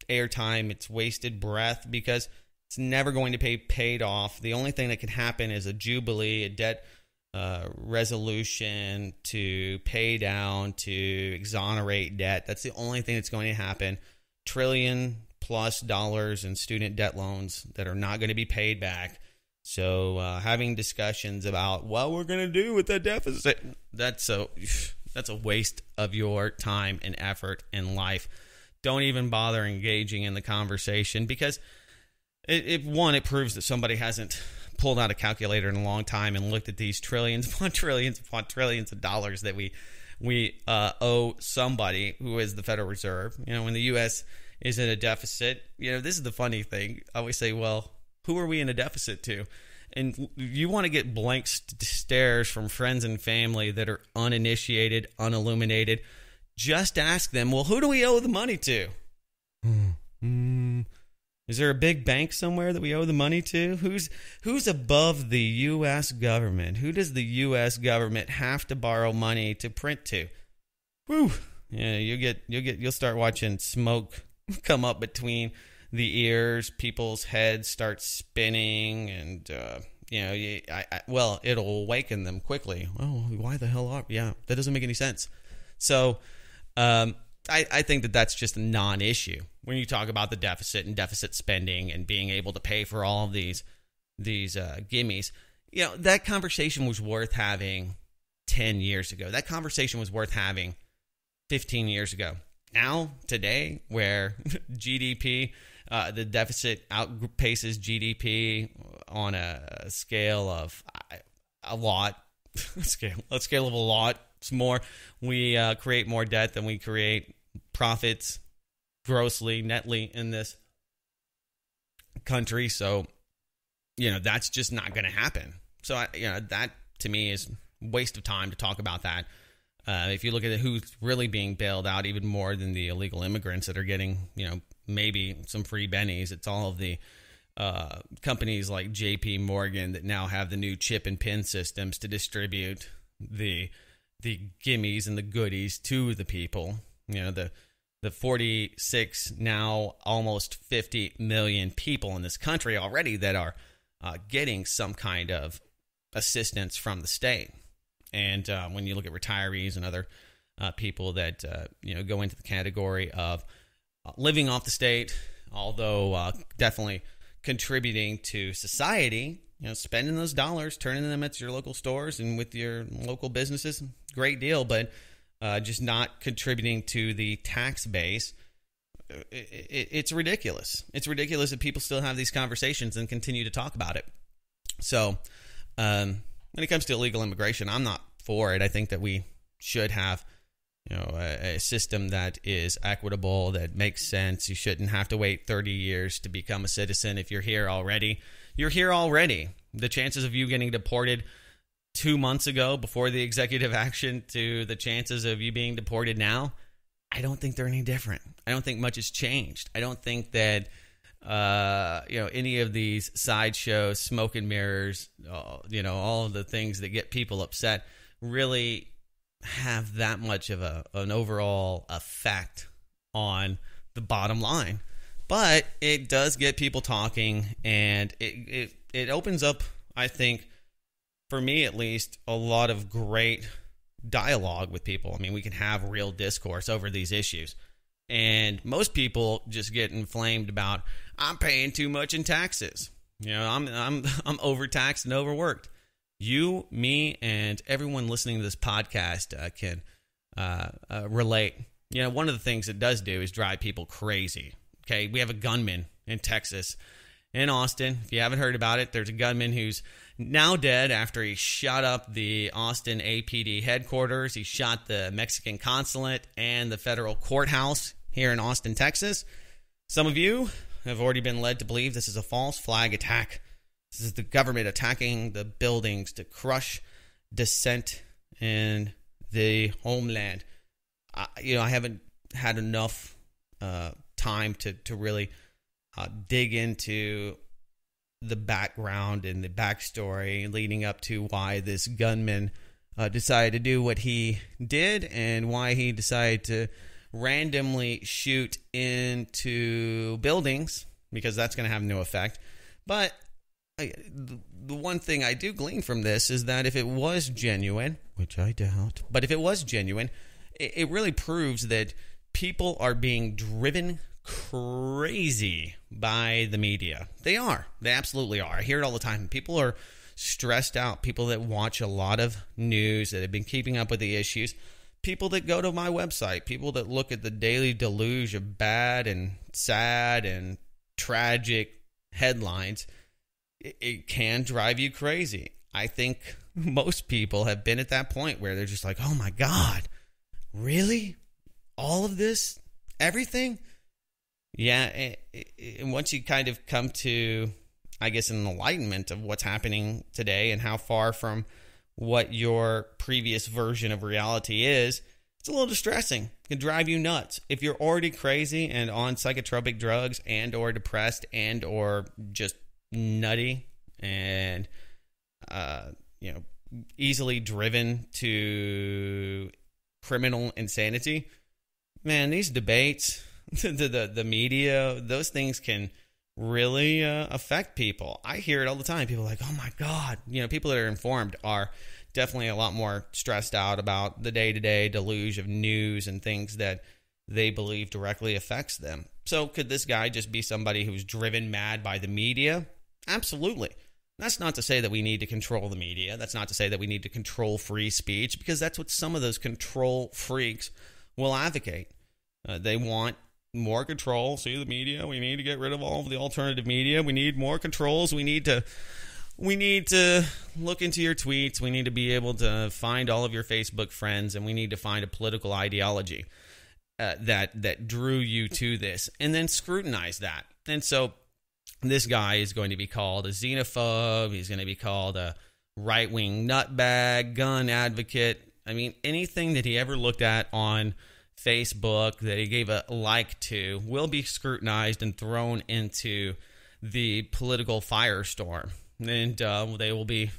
airtime. It's wasted breath, because it's never going to be paid off. The only thing that can happen is a jubilee, a debt resolution to pay down, to exonerate debt. That's the only thing that's going to happen. $1 trillion+ in student debt loans that are not going to be paid back. So having discussions about what we're going to do with the deficit, that's a waste of your time and effort and life. Don't even bother engaging in the conversation, because it proves that somebody hasn't pulled out a calculator in a long time and looked at these trillions upon trillions upon trillions of dollars that we we owe somebody who is the Federal Reserve. When the U.S. is in a deficit, this is the funny thing. I always say, well, who are we in a deficit to? And you want to get blank stares from friends and family that are uninitiated, unilluminated. Just ask them, well, who do we owe the money to? Is there a big bank somewhere that we owe the money to? Who's above the U.S. government? Who does the U.S. government have to borrow money to print to? Whew. Yeah, you'll start watching smoke come up between the ears. People's heads start spinning, and it'll awaken them quickly. Oh, why the hell are? Yeah, that doesn't make any sense. So, I think that that's just a non-issue when you talk about the deficit and deficit spending and being able to pay for all of these gimmies. That conversation was worth having 10 years ago. That conversation was worth having 15 years ago. Now, today, where GDP, the deficit outpaces GDP on a scale of a lot, a scale of a lot. It's more. We create more debt than we create profits grossly, netly in this country. So, that's just not going to happen. So, that to me is a waste of time to talk about that. If you look at who's really being bailed out, even more than the illegal immigrants that are getting, maybe some free bennies, it's all of the companies like J.P. Morgan that now have the new chip and pin systems to distribute the gimmies and the goodies to the people. The 46, now almost 50 million people in this country already that are getting some kind of assistance from the state. And when you look at retirees and other people that go into the category of living off the state, although definitely contributing to society, spending those dollars, turning them at your local stores and with your local businesses, great deal, but just not contributing to the tax base. It's ridiculous. It's ridiculous that people still have these conversations and continue to talk about it. So when it comes to illegal immigration, I'm not for it. I think that we should have a system that is equitable, that makes sense. You shouldn't have to wait 30 years to become a citizen. If you're here already, you're here already. The chances of you getting deported 2 months ago before the executive action to the chances of you being deported now, I don't think they're any different. I don't think much has changed. I don't think that any of these sideshows, smoke and mirrors, all of the things that get people upset really have that much of an overall effect on the bottom line. But it does get people talking, and it opens up, I think, for me at least, a lot of great dialogue with people. I mean, we can have real discourse over these issues. And most people just get inflamed about, I'm paying too much in taxes. I'm overtaxed and overworked. You, me, and everyone listening to this podcast can relate. One of the things it does do is drive people crazy. Okay, we have a gunman in Texas, in Austin. If you haven't heard about it, there's a gunman who's now dead after he shot up the Austin APD headquarters. He shot the Mexican consulate and the federal courthouse here in Austin, Texas. Some of you have already been led to believe this is a false flag attack. This is the government attacking the buildings to crush dissent in the homeland. I haven't had enough time to really dig into the background and the backstory leading up to why this gunman decided to do what he did and why he decided to randomly shoot into buildings, because that's going to have no effect. But the one thing I do glean from this is that if it was genuine, which I doubt, but if it was genuine, it really proves that people are being driven crazy by the media. They are. They absolutely are. I hear it all the time. People are stressed out. People that watch a lot of news, that have been keeping up with the issues. People that go to my website. People that look at the daily deluge of bad and sad and tragic headlines. It can drive you crazy. I think most people have been at that point where they're just like, oh my God, really? All of this? Everything? Yeah, and once you kind of come to, I guess, an enlightenment of what's happening today and how far from what your previous version of reality is, it's a little distressing. It can drive you nuts. If you're already crazy and on psychotropic drugs and or depressed and or just nutty and, easily driven to criminal insanity, man, these debates, the media, those things can really affect people. I hear it all the time. People are like, oh my God. People that are informed are definitely a lot more stressed out about the day-to-day deluge of news and things that they believe directly affects them. So could this guy just be somebody who's driven mad by the media? Absolutely. That's not to say that we need to control the media. That's not to say that we need to control free speech, because that's what some of those control freaks will advocate. They want more control. See, the media, we need to get rid of all of the alternative media. We need more controls. We need to look into your tweets. We need to be able to find all of your Facebook friends, and we need to find a political ideology that drew you to this, and then scrutinize that. And so this guy is going to be called a xenophobe. He's going to be called a right-wing nutbag, gun advocate. I mean, anything that he ever looked at on Facebook that he gave a like to will be scrutinized and thrown into the political firestorm. And they will be,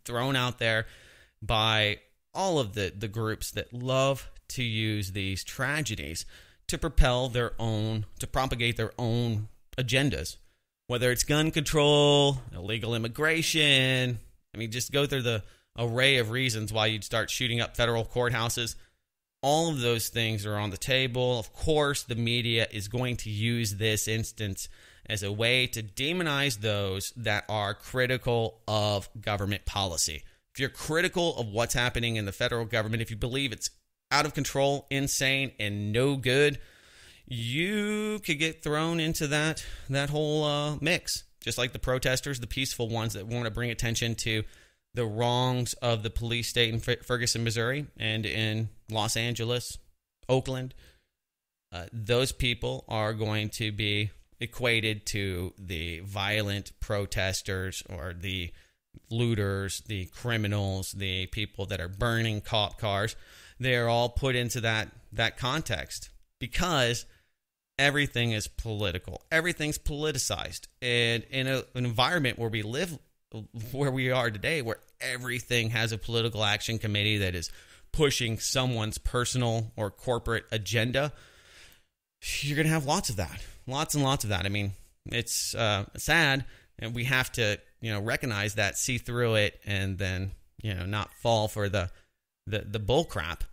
thrown out there by all of the groups that love to use these tragedies to propagate their own agendas, whether it's gun control, illegal immigration. I mean, just go through the array of reasons why you'd start shooting up federal courthouses. All of those things are on the table. Of course, the media is going to use this instance as a way to demonize those that are critical of government policy. If you're critical of what's happening in the federal government, if you believe it's out of control, insane, and no good, you could get thrown into that whole mix. Just like the protesters, the peaceful ones that want to bring attention to the wrongs of the police state in Ferguson, Missouri, and in Los Angeles, Oakland. Those people are going to be equated to the violent protesters or the looters, the criminals, the people that are burning cop cars. They are all put into that context because everything is political. Everything's politicized. And in an environment where we live, where we are today, where everything has a political action committee that is pushing someone's personal or corporate agenda, you're going to have lots of that. Lots and lots of that. I mean, it's sad, and we have to, recognize that, see through it, and then, not fall for the bull crap.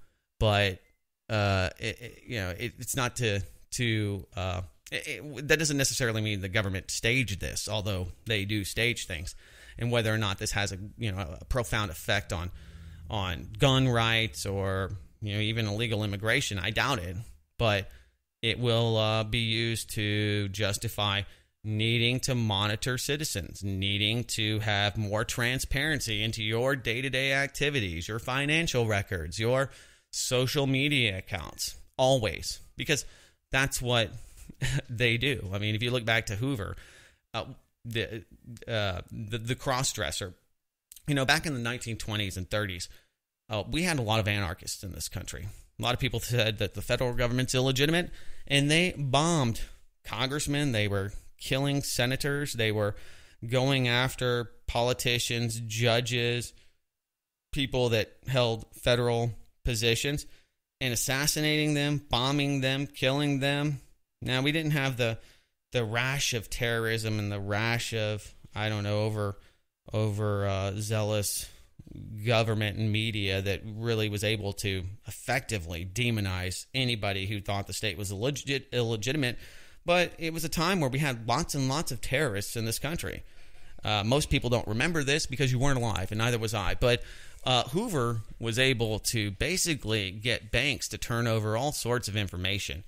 But it's not that doesn't necessarily mean the government staged this, although they do stage things. And whether or not this has a profound effect on gun rights or even illegal immigration, I doubt it. But it will be used to justify needing to monitor citizens, needing to have more transparency into your day-to-day activities, your financial records, your social media accounts, always, because that's what they do. I mean, if you look back to Hoover, the cross-dresser, back in the 1920s and 30s, we had a lot of anarchists in this country. A lot of people said that the federal government's illegitimate, and they bombed congressmen. They were killing senators. They were going after politicians, judges, people that held federal positions, and assassinating them, bombing them, killing them. Now, we didn't have the rash of terrorism and the rash of, zealous government and media that really was able to effectively demonize anybody who thought the state was illegitimate. But it was a time where we had lots and lots of terrorists in this country. Most people don't remember this because you weren't alive, and neither was I. But Hoover was able to basically get banks to turn over all sorts of information.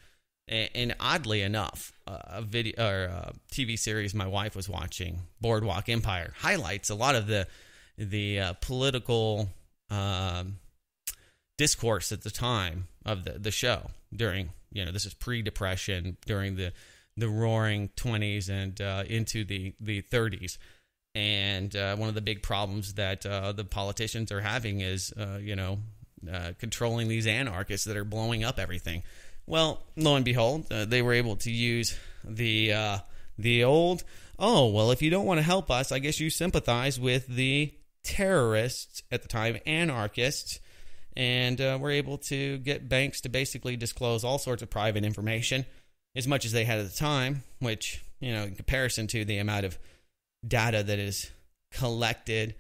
And oddly enough, a video or a TV series my wife was watching, Boardwalk Empire, highlights a lot of the political discourse at the time of the show during, this is pre-Depression, during the roaring 20s and into the 30s. And one of the big problems that the politicians are having is, controlling these anarchists that are blowing up everything. Well, lo and behold, they were able to use the old, if you don't want to help us, I guess you sympathize with the terrorists at the time, anarchists, and were able to get banks to basically disclose all sorts of private information, as much as they had at the time, which, in comparison to the amount of data that is collected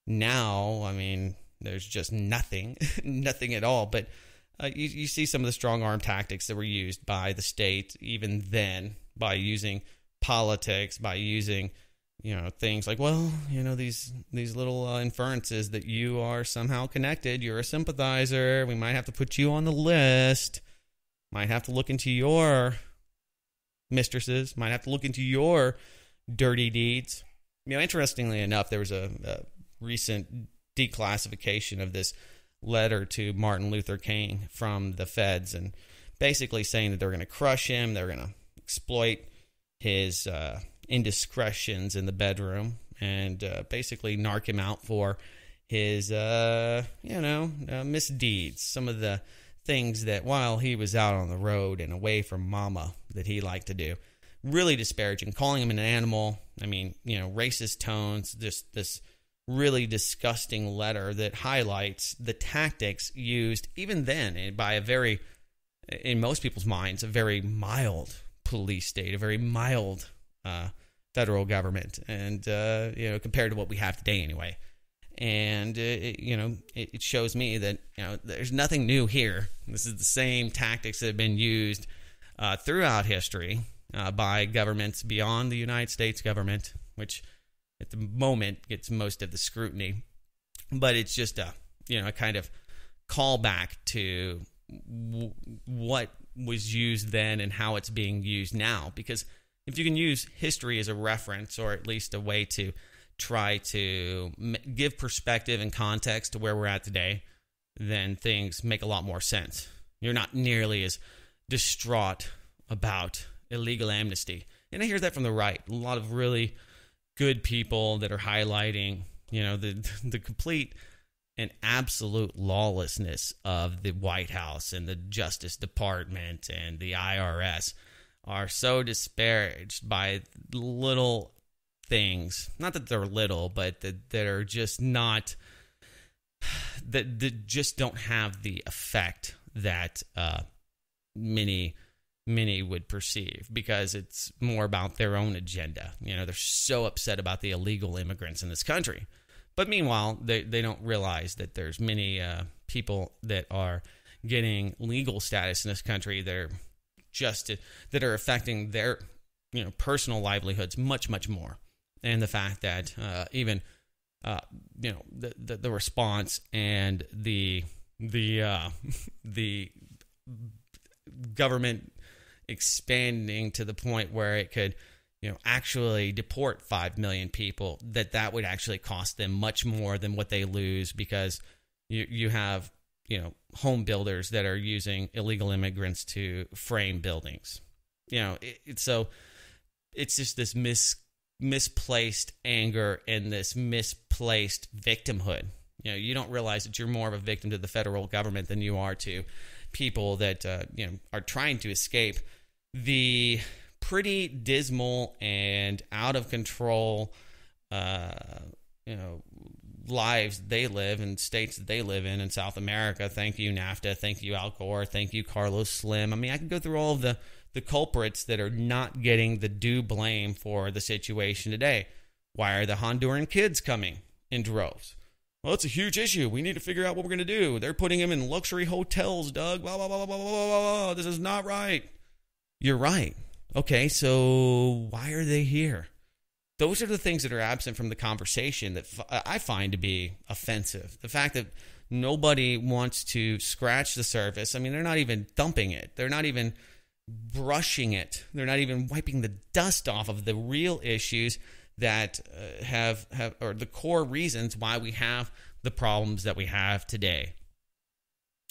now, I mean, there's just nothing at all. But you see some of the strong arm tactics that were used by the state even then, by using politics, by using, things like, these little inferences that you are somehow connected, you're a sympathizer, we might have to put you on the list, might have to look into your mistresses, might have to look into your dirty deeds. Interestingly enough, there was a recent declassification of this letter to Martin Luther King from the feds, and basically saying that they're going to crush him, they're going to exploit his indiscretions in the bedroom, and basically narc him out for his, misdeeds. Some of the things that while he was out on the road and away from mama that he liked to do. Really disparaging, calling him an animal. I mean, racist tones, just this really disgusting letter that highlights the tactics used even then by a very, in most people's minds, a very mild police state, a very mild federal government, and compared to what we have today anyway. And it shows me that there's nothing new here. This is the same tactics that have been used throughout history by governments beyond the United States government, which at the moment gets most of the scrutiny. But it's just a kind of callback to what was used then and how it's being used now. Because if you can use history as a reference, or at least a way to try to give perspective and context to where we're at today, then things make a lot more sense. You're not nearly as distraught about illegal amnesty. And I hear that from the right. A lot of really good people that are highlighting, the complete and absolute lawlessness of the White House and the Justice Department and the IRS are so disparaged by little things. Not that they're little, but that are just not, that just don't have the effect that many would perceive, because it's more about their own agenda. They're so upset about the illegal immigrants in this country. But meanwhile, they don't realize that there's many people that are getting legal status in this country that are affecting their personal livelihoods much, much more. And the fact that even the response and the government expanding to the point where it could actually deport 5 million people, that would actually cost them much more than what they lose, because you have home builders that are using illegal immigrants to frame buildings. So it's just this misplaced anger and this misplaced victimhood. You don't realize that you're more of a victim to the federal government than you are to people that are trying to escape the pretty dismal and out of control lives they live in, states that they live in South America. Thank you, NAFTA. Thank you, Al Gore. Thank you, Carlos Slim. I mean, I can go through all of the culprits that are not getting the due blame for the situation today. Why are the Honduran kids coming in droves? Well, it's a huge issue. We need to figure out what we're going to do. They're putting them in luxury hotels, Doug. Blah, blah, blah, blah, blah, blah, blah. This is not right. You're right. Okay, so why are they here? Those are the things that are absent from the conversation that I find to be offensive. The fact that nobody wants to scratch the surface. I mean, they're not even thumping it. They're not even brushing it. They're not even wiping the dust off of the real issues that have or the core reasons why we have the problems that we have today.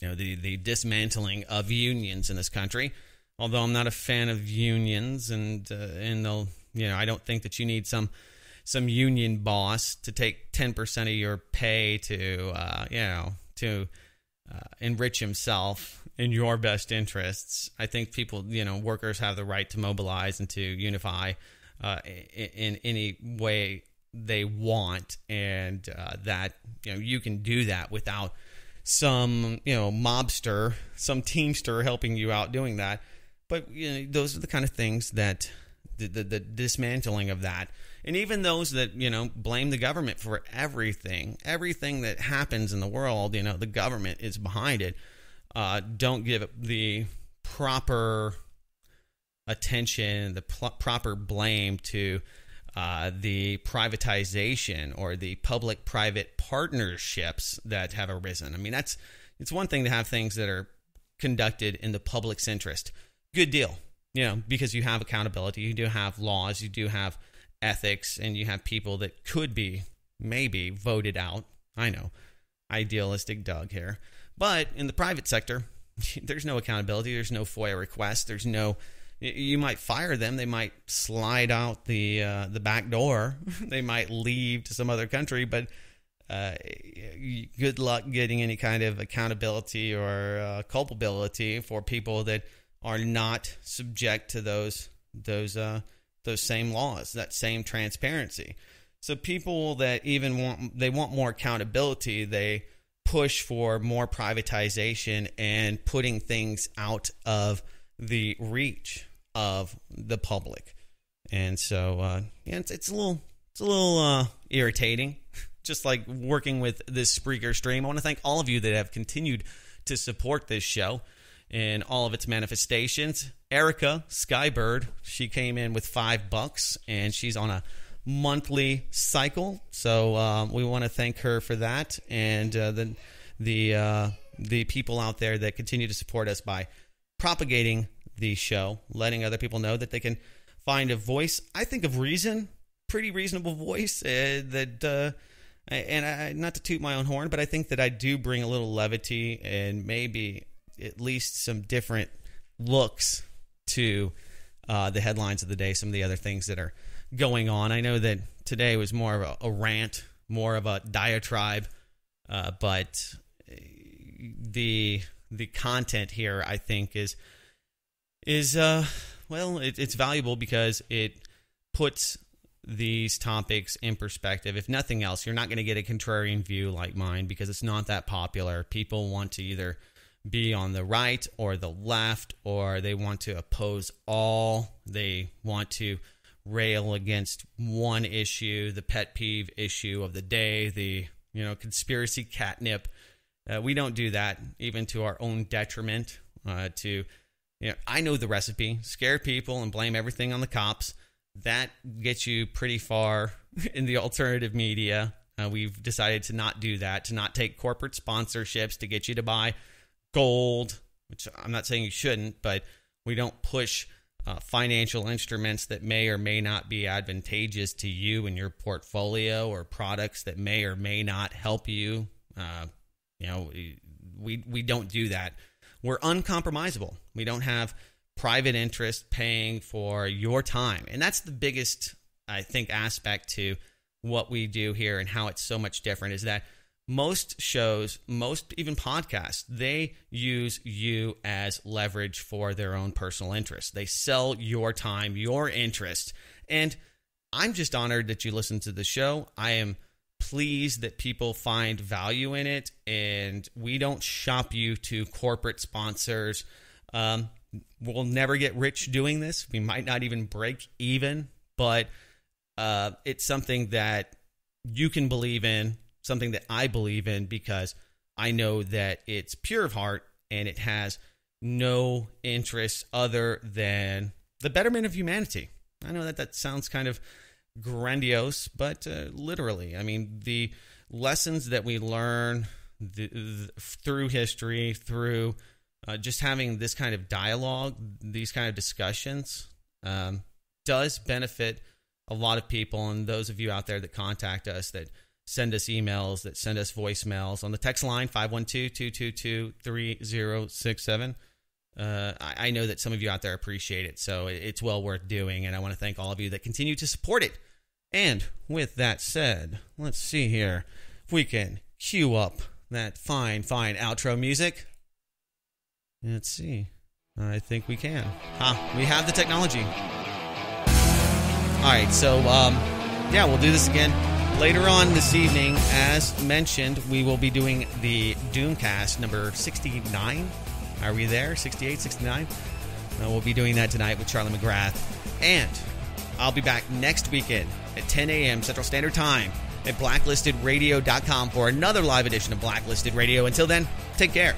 the dismantling of unions in this country. Although I'm not a fan of unions, and they'll, I don't think that you need some union boss to take 10% of your pay to enrich himself in your best interests. I think people, workers have the right to mobilize and to unify in any way they want, and that you can do that without some mobster, some teamster helping you out doing that. But those are the kind of things that the dismantling of that, and even those that blame the government for everything that happens in the world, the government is behind it, don't give the proper attention, the proper blame to the privatization or the public-private partnerships that have arisen. I mean, it's one thing to have things that are conducted in the public's interest. Good deal, because you have accountability, you do have laws, you do have ethics, and you have people that could be maybe voted out. I know, idealistic Doug here. But in the private sector, there's no accountability, there's no FOIA request, there's no... You might fire them. They might slide out the back door. They might leave to some other country. But good luck getting any kind of accountability or culpability for people that are not subject to those same laws, that same transparency. So people that even want more accountability, they push for more privatization and putting things out of the reach of the public. And so it's a little irritating, just like working with this Spreaker stream. I want to thank all of you that have continued to support this show in all of its manifestations. Erica Skybird, she came in with $5 and she's on a monthly cycle, so we want to thank her for that, and the people out there that continue to support us by propagating the show, letting other people know that they can find a voice, I think, of reason, pretty reasonable voice, not to toot my own horn, but I think that I do bring a little levity and maybe at least some different looks to the headlines of the day, some of the other things that are going on. I know that today was more of a rant, more of a diatribe, but the content here, I think, is it's valuable because it puts these topics in perspective. If nothing else, you're not going to get a contrarian view like mine because it's not that popular. People want to either be on the right or the left, or they want to oppose all. They want to rail against one issue, the pet peeve issue of the day, the conspiracy catnip. We don't do that, even to our own detriment. I know the recipe: scare people and blame everything on the cops. That gets you pretty far in the alternative media. We've decided to not do that, to not take corporate sponsorships to get you to buy gold, which I'm not saying you shouldn't, but we don't push financial instruments that may or may not be advantageous to you and your portfolio, or products that may or may not help you. We don't do that. We're uncompromisable. We don't have private interest paying for your time. And that's the biggest, I think, aspect to what we do here and how it's so much different, is that most shows, most even podcasts, they use you as leverage for their own personal interests. They sell your time, your interest. And I'm just honored that you listen to the show. I am pleased that people find value in it, and we don't shop you to corporate sponsors. We'll never get rich doing this. We might not even break even, but it's something that you can believe in, something that I believe in, because I know that it's pure of heart and it has no interest other than the betterment of humanity. I know that sounds kind of grandiose, but literally, I mean, the lessons that we learn through history, through just having this kind of dialogue, these kind of discussions, does benefit a lot of people. And those of you out there that contact us that send us emails, that send us voicemails on the text line, 512-222-3067. I know that some of you out there appreciate it, so it's well worth doing, and I want to thank all of you that continue to support it. And with that said, let's see here if we can cue up that fine outro music. Let's see. I think we can. We have the technology. All right, so we'll do this again later on this evening. As mentioned, we will be doing the Doomcast number 69. Are we there? 68, 69? We'll be doing that tonight with Charlie McGrath. And I'll be back next weekend at 10 a.m. Central Standard Time at blacklistedRadio.com for another live edition of Blacklisted Radio. Until then, take care.